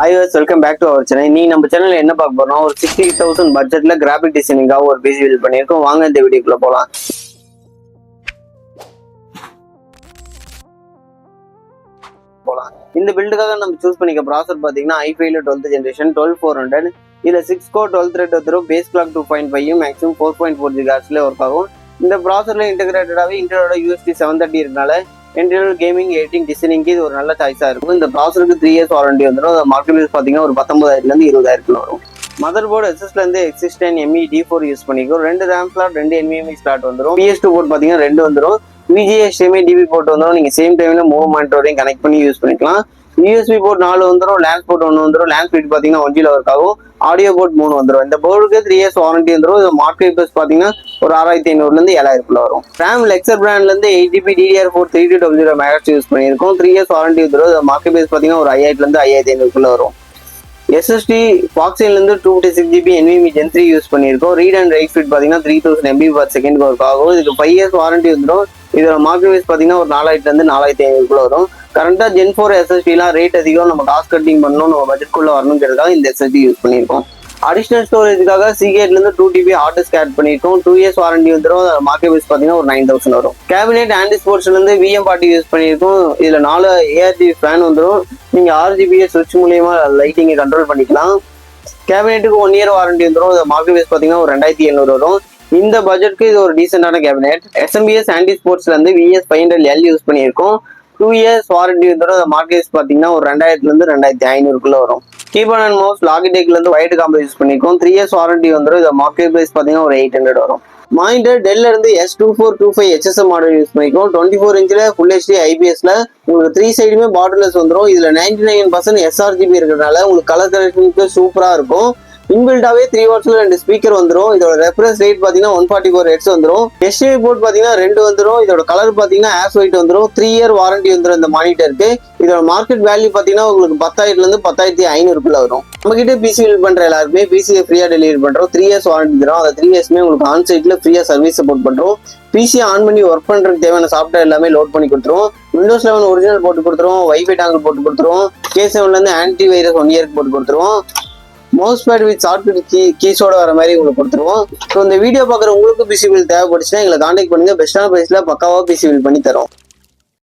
Hi guys, welcome back to our channel. நீ நம்ம சேனல்ல என்ன பார்க்க போறோம்? ஒரு 60,000 பட்ஜெட்ல கிராபிக் டிசைனிங்காக ஒரு பிசி பில்ட் பண்ணியிருக்கோம். வாங்க இந்த வீடியோக்குள்ள போலாம். இந்த பில்டுக்காக நம்ம சூஸ் பண்ணிக்க ப்ராசர் பாத்தீங்கன்னா i5 12th ஜெனரேஷன் 12400. இதுல 6 கோர் 12 த்ரெட் வந்துரும். Base clock 2.5 maximum 4.4 GHz work ஆகும். இந்த ப்ராசர்ல இன்டகிரேட்டடாவே இன்டெலோட USD 730 இருக்கனால இன்டெல் கேமிங் எடிட்டிங் டிசைனிங்க்கு இது ஒரு நல்ல சாய்ஸா இருக்கும். இந்த ப்ராசருக்கு 3 இயர்ஸ் வாரண்டி வந்துடும். மார்க்கெட் பிரைஸ் பாத்தீங்கன்னா ஒரு 19,000 இருந்து 20,000 வரும். மதர் போர்டு எஸ்எஸ்ல இருந்து X10 ME D4 யூஸ் பண்ணிக்கும். 2 RAM ஸ்லாட் 2 NVMe ஸ்லாட் வந்துடும். PS2 போர்ட் பாத்தீங்கன்னா 2 வந்துடும். VGA HDMI DP போர்ட் வந்துடும். நீங்க சேம் டைம்ல மூவ் மானிட்டரையும் கனெக்ட் பண்ணி யூஸ் பண்ணிக்கலாம். USB போர்ட் 4 வந்துடும். லேண்ட் போர்ட் 1 வந்துடும். லேண்ட் ஸ்பீட் பாத்தீங்கன்னா 1G ஒர்க் ஆகும். ஆடியோ போர்ட் 3 வந்துடும். இந்த போர்டுக்கு 3 இயர்ஸ் வாரண்டி வந்துடும். இது மார்க்கெட் பிரைஸ் பாத்தீங்கன்னா ஒரு 6,500 இருந்து 7,000 வரும். RAM லெக்சர் பிராண்ட்ல இருந்து 8GB DDR4 3200 MHz யூஸ் பண்ணியிருக்கோம். 3 இயர்ஸ் வாரண்டி வந்துடும். மார்க்கெட் பிரைஸ் பாத்தீங்கன்னா ஒரு 5,000 இருந்து 5,500 வரும். SSD Foxconn இருந்து 256GB NVMe Gen 3 யூஸ் பண்ணியிருக்கோம். ரீட் அண்ட் ரைட் ஸ்பீட் பாத்தீங்கன்னா 3000 MB/s ஒர்க் ஆகும். இதுக்கு 5 இயர்ஸ் வாரண்டி வந்துடும். இதோட மார்க்கெட் பிரைஸ் பாத்தீங்கன்னா ஒரு 4,000 இருந்து 4,500 வரும். கரண்டா Gen 4 SSD எல்லாம் ரேட் அதிகம், நம்ம காஸ்ட் கட்டிங் பண்ணணும், நம்ம பட்ஜெட்குள்ள வரணுங்கிறதுக்காக இந்த SSD யூஸ் பண்ணியிருக்கோம். அடிஷனல் ஸ்டோரேஜ்க்காக Seagate இருந்து 2TB ஹார்ட் டிஸ்க் ஆட் பண்ணியிருக்கோம். 2 இயர்ஸ் வாரண்டி வந்துடும். மார்க்கெட் பிரைஸ் பாத்தீங்கன்னா ஒரு 9,000 வரும். கேபினெட் ஆண்டி ஸ்போர்ட்ஸ்ல இருந்து VM40 யூஸ் பண்ணியிருக்கோம். இதுல 4 ARGB ஃபேன் வந்துடும். நீங்க RGB சுவிட்ச் மூலியமா லைட்டிங்கை கண்ட்ரோல் பண்ணிக்கலாம். கேபினெட்டுக்கு 1 இயர் வாரண்டி வந்துடும். மார்க்கெட் பிரைஸ் பாத்தீங்கன்னா ஒரு 2,700 வரும். இந்த பட்ஜெட்க்கு இது ஒரு டீசென்டான கேபினெட். SMBS ஆண்டி ஸ்போர்ட்ஸ்ல இருந்து VS500L யூஸ் பண்ணியிருக்கோம். 2 இயர்ஸ் வாரண்டி வந்துடும். மார்க்கெட் பாத்தீங்கன்னா ஒரு 2,000 இருந்து 2,500 வரும். கீபோர்ட் அண்ட் மவுஸ் லாகிடெக்ல இருந்து ஒயிட் காம்போ யூஸ் பண்ணிருக்கோம். 3 இயர்ஸ் வாரண்டி வந்துடும். இது மார்க்கெட் பிரைஸ் பாத்தீங்கன்னா ஒரு 800 வரும். மானிட்டர் டெல்ல இருந்து S2425 HSM மாடல் யூஸ் பண்ணிருக்கோம். 24 இன்ச்ல ஃபுல் HD IPSல உங்களுக்கு 3 சைடுமே பார்டர்லெஸ் வந்துடும். இதுல 99% sRGB இருக்கிறதுனால உங்களுக்கு கலர் கலெக்ஷனுக்கு சூப்பரா இருக்கும். இன்பில்டாவே 3 வாட்ஸ்ல 2 ஸ்பீக்கர் வந்துடும். இதோட ரெஃபரன்ஸ் ரேட் பாத்தீங்கன்னா 144 Hz வந்துடும். HDMI போர்ட் பாத்தீங்கன்னா 2 வந்துடும். இதோட கலர் பாத்தீங்கன்னா ஆஷ் ஒயிட் வந்துடும். 3 இயர் வாரண்டி வந்துடும் இந்த மானிட்டருக்கு. இதோட மார்க்கெட் வேல்யூ பாத்தீங்கன்னா உங்களுக்கு 10,000 இருந்து 10,500 வரும். நம்ம கிட்ட பிசி பில்ட் பண்ற எல்லாருமே பிசியை ஃப்ரீயா டெலிவரி பண்றோம். 3 இயர்ஸ் வாரண்டி தரும். அந்த 3 இயர்ஸ்மே உங்களுக்கு ஆன் சைட்ல ஃப்ரீயா சர்வீஸ் சப்போர்ட் பண்றோம். பிசி ஆன் பண்ணி ஒர்க் பண்றதுக்கு தேவையான சாஃப்ட்வேர் எல்லாமே லோட் பண்ணி கொடுத்துருவோம். Windows 11 ஒரிஜினல் போட்டு கொடுத்துருவோம். வைஃபை டாங்கல் போட்டு கொடுத்துருவோம். K7ல இருந்து ஆன்டி வைரஸ் 1 இயருக்கு போட்டு கொடுத்துருவோம். மவுஸ் பேட் வித் ஷார்ட்கட் கீஸோட வர மாதிரி உங்களுக்கு கொடுத்துருவோம். ஸோ இந்த வீடியோ பார்க்குற உங்களுக்கு பிசி பில் தேவைப்படுச்சுன்னா எங்களை கான்டாக்ட் பண்ணுங்க. பெஸ்ட்டான பிரைஸ்ல பக்காவா பிசி பில் பண்ணி தரோம்.